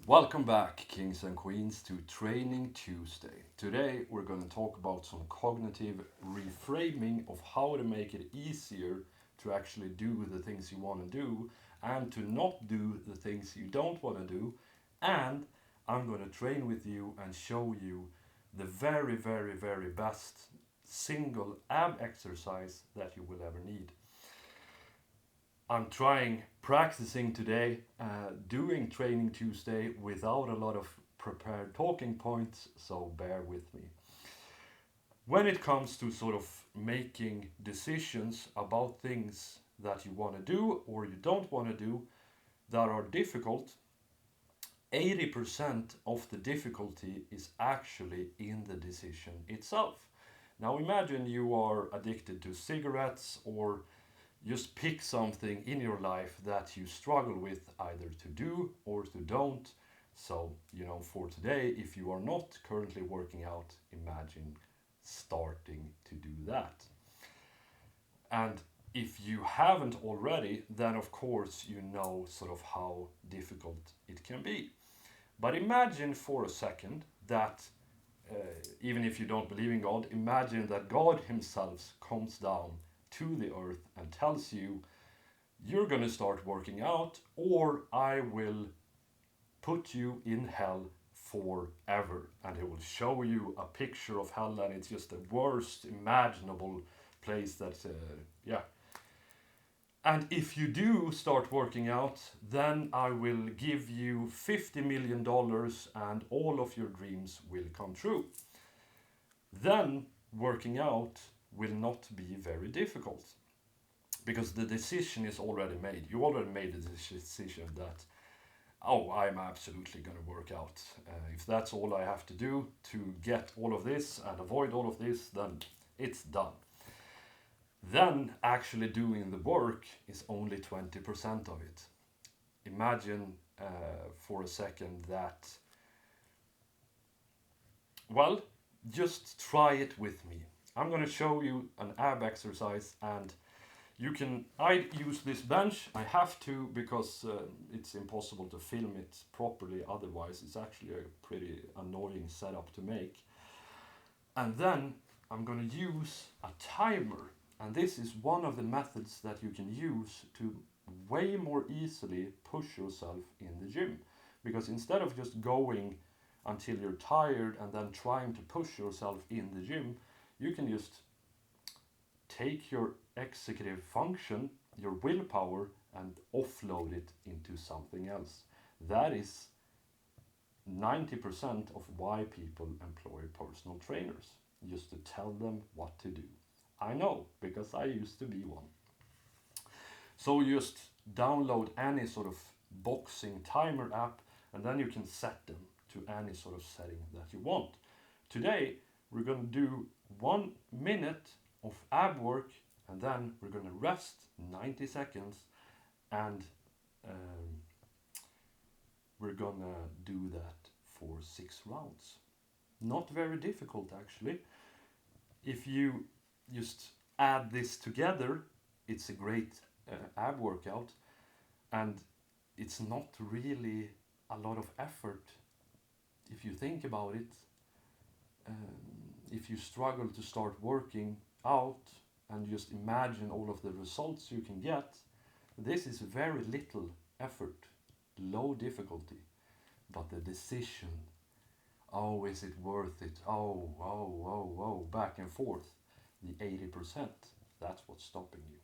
Welcome back, kings and queens, to Training Tuesday. Today we're going to talk about some cognitive reframing of how to make it easier to actually do the things you want to do and to not do the things you don't want to do. And I'm going to train with you and show you the very best single ab exercise that you will ever need. I'm practicing today, doing Training Tuesday without a lot of prepared talking points, so bear with me. When it comes to sort of making decisions about things that you want to do or you don't want to do that are difficult, 80% of the difficulty is actually in the decision itself. Now imagine you are addicted to cigarettes or just pick something in your life that you struggle with either to do or to don't. So, for today, if you are not currently working out, imagine starting to do that. And if you haven't already, then of course you know sort of how difficult it can be. But imagine for a second that even if you don't believe in God, imagine that God Himself comes down to the earth and tells you, you're going to start working out, or I will put you in hell forever. And He will show you a picture of hell, and it's just the worst imaginable place yeah. And if you do start working out, then I will give you $50 million and all of your dreams will come true. Then working out will not be very difficult because the decision is already made. You already made the decision that, oh, I'm absolutely going to work out. If that's all I have to do to get all of this and avoid all of this, then it's done. Then actually doing the work is only 20% of it. Imagine for a second that, well, just try it with me. I'm going to show you an ab exercise, and I use this bench. I have to because it's impossible to film it properly otherwise. It's actually a pretty annoying setup to make. And then I'm going to use a timer. And this is one of the methods that you can use to way more easily push yourself in the gym. Because instead of just going until you're tired and then trying to push yourself in the gym, you can just take your executive function, your willpower, and offload it into something else. That is 90% of why people employ personal trainers, just to tell them what to do. I know, because I used to be one. So just download any sort of boxing timer app, and then you can set them to any sort of setting that you want. Today, we're going to do 1 minute of ab work, and then we're going to rest 90 seconds, and we're going to do that for 6 rounds. Not very difficult, actually. If you just add this together, it's a great ab workout, and it's not really a lot of effort if you think about it. If you struggle to start working out and just imagine all of the results you can get, this is very little effort, low difficulty, but the decision, oh, is it worth it? Oh, back and forth, the 80%, that's what's stopping you.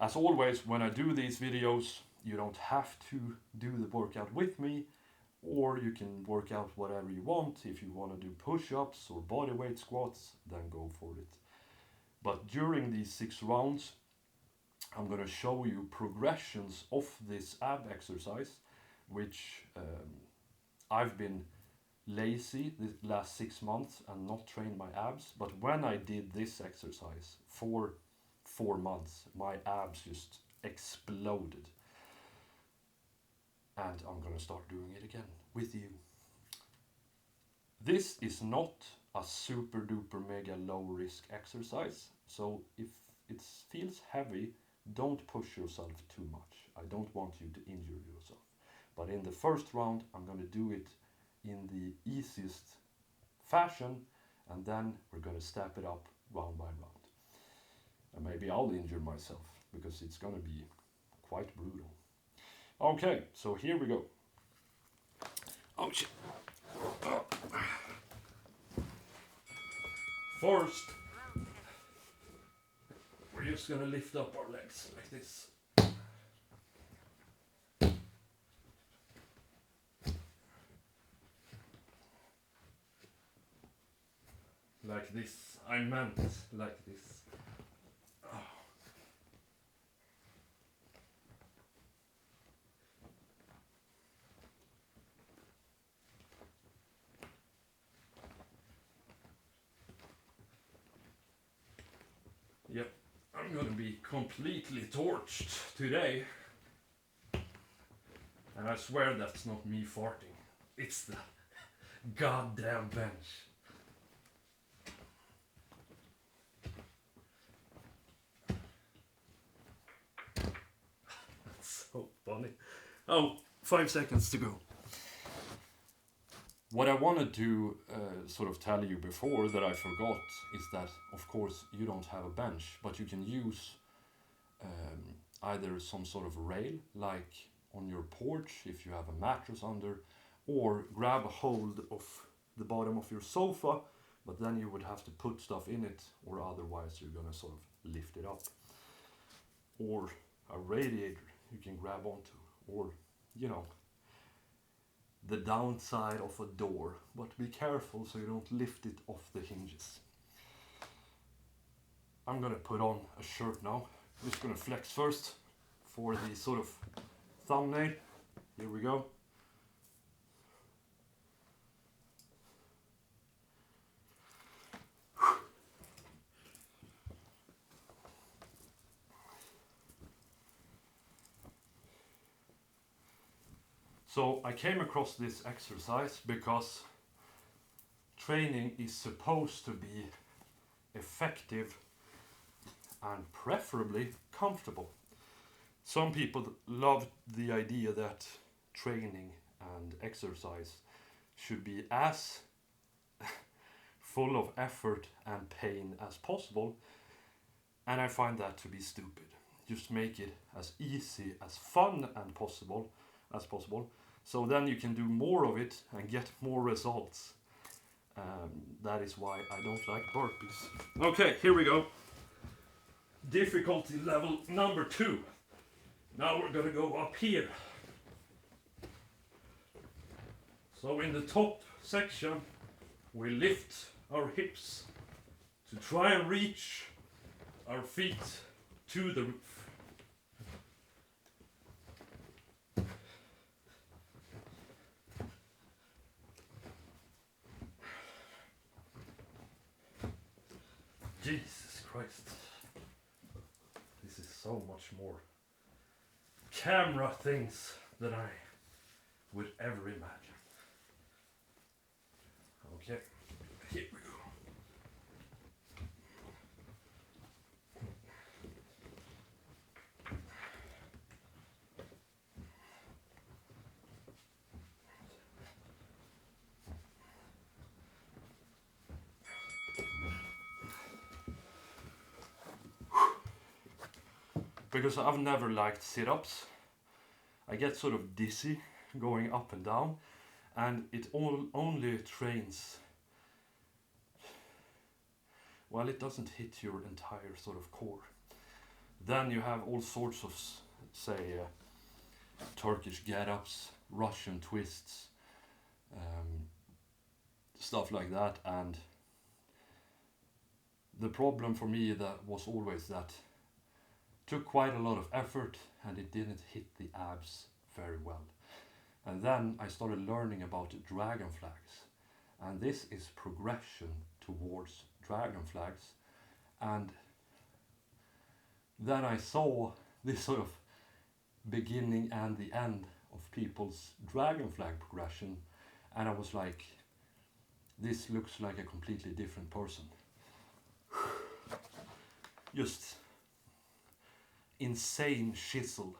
As always, when I do these videos, you don't have to do the workout with me, or you can work out whatever you want. If you want to do push-ups or bodyweight squats, then go for it. But during these 6 rounds, I'm going to show you progressions of this ab exercise, which I've been lazy the last 6 months and not trained my abs. But when I did this exercise for 4 months, my abs just exploded. And I'm going to start doing it again with you. This is not a super duper mega low risk exercise. So if it feels heavy, don't push yourself too much. I don't want you to injure yourself. But in the first round, I'm going to do it in the easiest fashion, and then we're going to step it up round by round. And maybe I'll injure myself because it's going to be quite brutal. Okay, so here we go. Oh shit. First, we're just going to lift up our legs like this. Like this. I meant like this. Oh. Yep, I'm gonna be completely torched today. And I swear that's not me farting. It's the goddamn bench. That's so funny. Oh, 5 seconds to go. What I wanted to sort of tell you before that I forgot is that, of course, you don't have a bench, but you can use either some sort of rail, like on your porch if you have a mattress under, or grab a hold of the bottom of your sofa, but then you would have to put stuff in it, or otherwise you're gonna sort of lift it up. Or a radiator you can grab onto, or, you know, the downside of a door, but be careful so you don't lift it off the hinges. I'm gonna put on a shirt now. I'm just gonna flex first for the sort of thumbnail. Here we go. So I came across this exercise because training is supposed to be effective and preferably comfortable. Some people love the idea that training and exercise should be as full of effort and pain as possible, and I find that to be stupid. Just make it as easy, as fun and possible as possible, so then you can do more of it and get more results. That is why I don't like burpees. Okay, here we go. Difficulty level number 2. Now we're gonna go up here. So in the top section, we lift our hips to try and reach our feet to the roof. Jesus Christ. This is so much more camera things than I would ever imagine. Okay, here we go. Because I've never liked sit-ups. I get sort of dizzy going up and down, and it only trains, well, it doesn't hit your entire sort of core. Then you have all sorts of, say, Turkish get-ups, Russian twists, stuff like that, and the problem for me that was always that took quite a lot of effort and it didn't hit the abs very well. And then I started learning about dragon flags, and this is progression towards dragon flags. And then I saw this sort of beginning and the end of people's dragon flag progression, and I was like, this looks like a completely different person. Just insane chisel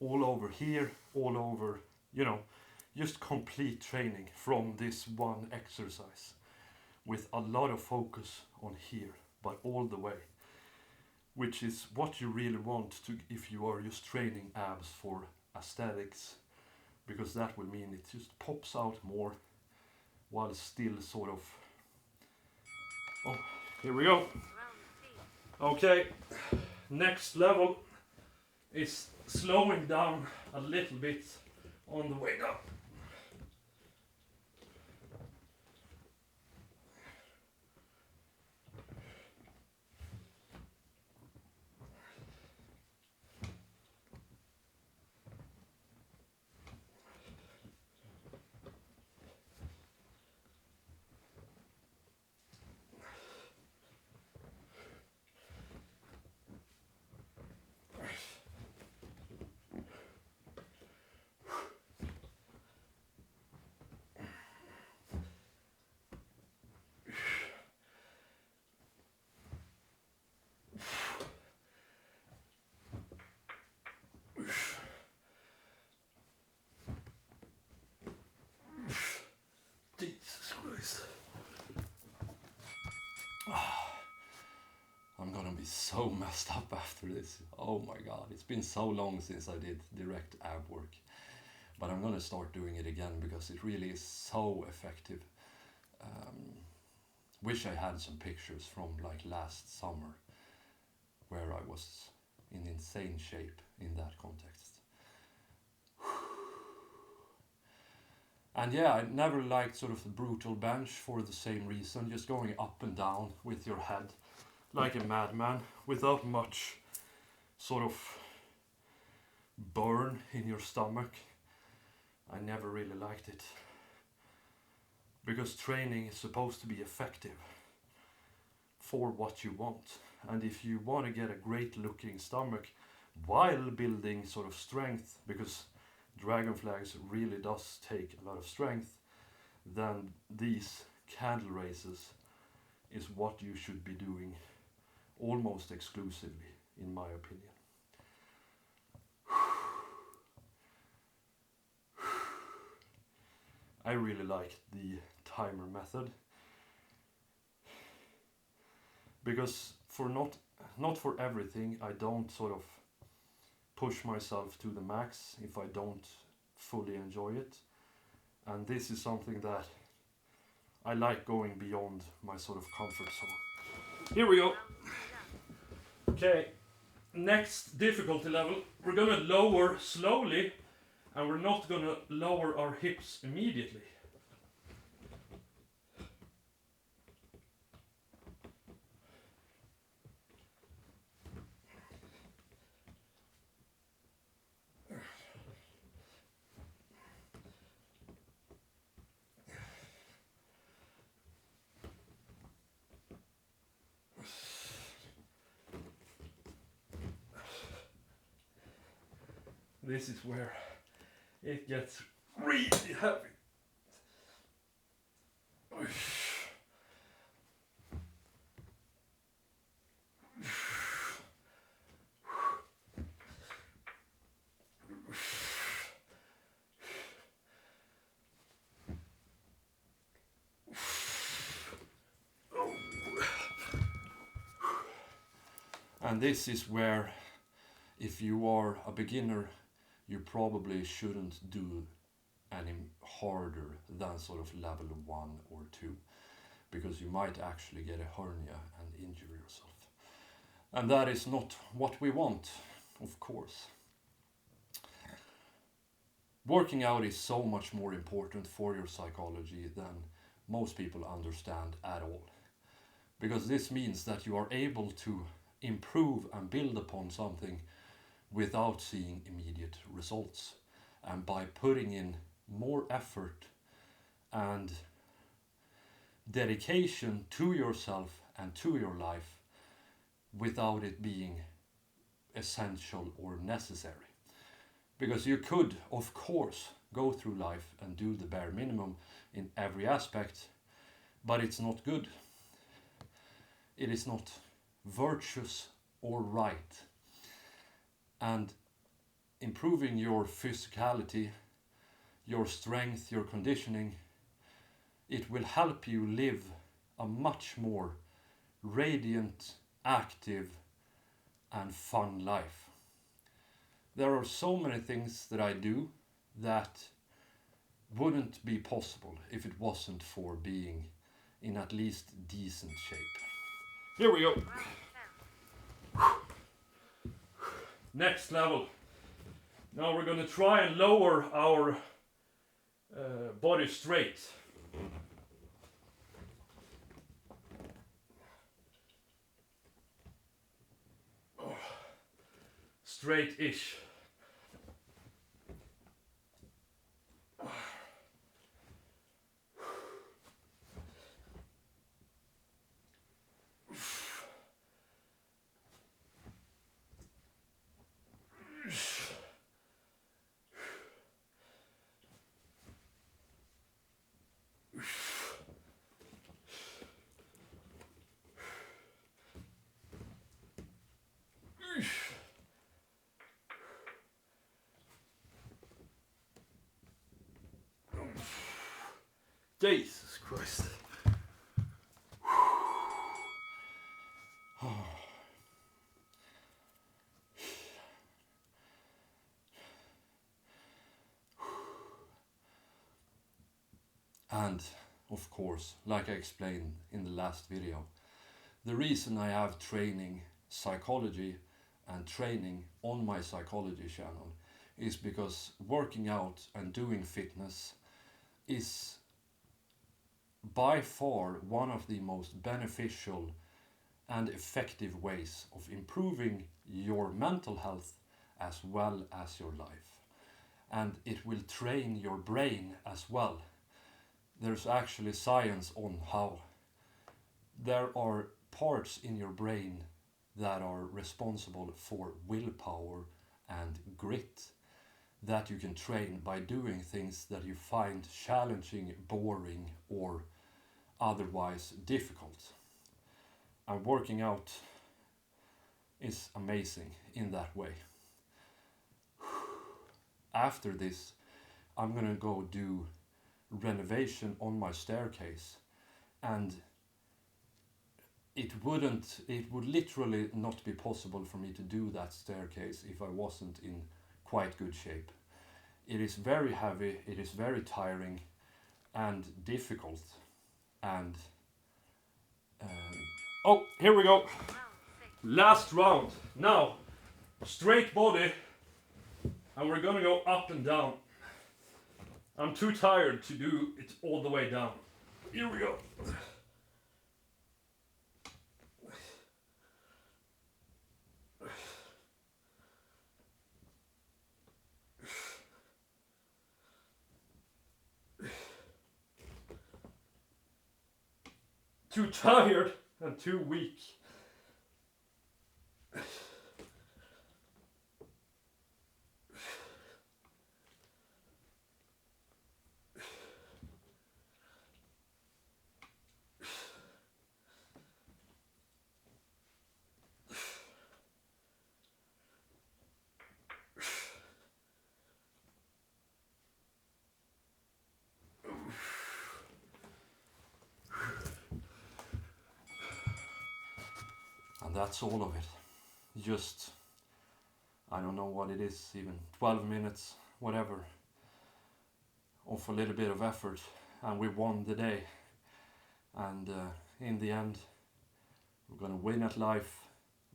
all over here, all over you know, just complete training from this one exercise with a lot of focus on here, but all the way, which is what you really want to if you are just training abs for aesthetics, because that will mean it just pops out more while still sort of... Oh, here we go. Okay, next level is slowing down a little bit on the way down. Jesus Christ. I'm gonna be so messed up after this. Oh my god, it's been so long since I did direct ab work. But I'm gonna start doing it again because it really is so effective. Wish I had some pictures from like last summer where I was in insane shape in that context. And yeah, I never liked sort of the brutal bench for the same reason, just going up and down with your head like a madman without much sort of burn in your stomach. I never really liked it. Because training is supposed to be effective for what you want. And if you want to get a great looking stomach while building sort of strength, because dragon flags really does take a lot of strength, then these candle races is what you should be doing almost exclusively, in my opinion. I really like the timer method, because for not for everything I don't sort of push myself to the max if I don't fully enjoy it, and this is something that I like going beyond my sort of comfort zone. Here we go. Okay, next difficulty level, we're gonna lower slowly, and we're not gonna lower our hips immediately. This is where it gets really heavy. And this is where, if you are a beginner, you probably shouldn't do any harder than sort of level 1 or 2, because you might actually get a hernia and injure yourself. And that is not what we want, of course. Working out is so much more important for your psychology than most people understand at all. Because this means that you are able to improve and build upon something without seeing immediate results, and by putting in more effort and dedication to yourself and to your life without it being essential or necessary. Because you could, of course, go through life and do the bare minimum in every aspect, but it's not good. It is not virtuous or right. And improving your physicality your strength, your conditioning, it will help you live a much more radiant, active, and fun life. There are so many things that I do that wouldn't be possible if it wasn't for being in at least decent shape. Here we go. Next level. Now we're going to try and lower our body straight. Straight-ish. Jesus Christ. And, of course, like I explained in the last video, the reason I have training psychology and training on my psychology channel is because working out and doing fitness is by far one of the most beneficial and effective ways of improving your mental health as well as your life. And it will train your brain as well. There's actually science on how there are parts in your brain that are responsible for willpower and grit that you can train by doing things that you find challenging, boring, or otherwise difficult. And working out is amazing in that way. After this, I'm gonna go do renovation on my staircase, and it would literally not be possible for me to do that staircase if I wasn't in quite good shape. It is very heavy, it is very tiring and difficult, and oh, here we go. Last round. Now, straight body, and we're gonna go up and down. I'm too tired to do it all the way down. Here we go. Too tired and too weak. And that's all of it. Just, I don't know what it is, even 12 minutes, whatever, of a little bit of effort, and we won the day. And in the end, we're gonna win at life.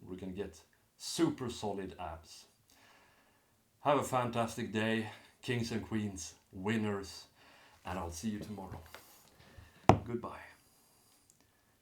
We're gonna get super solid abs. Have a fantastic day, kings and queens, winners, and I'll see you tomorrow. Goodbye.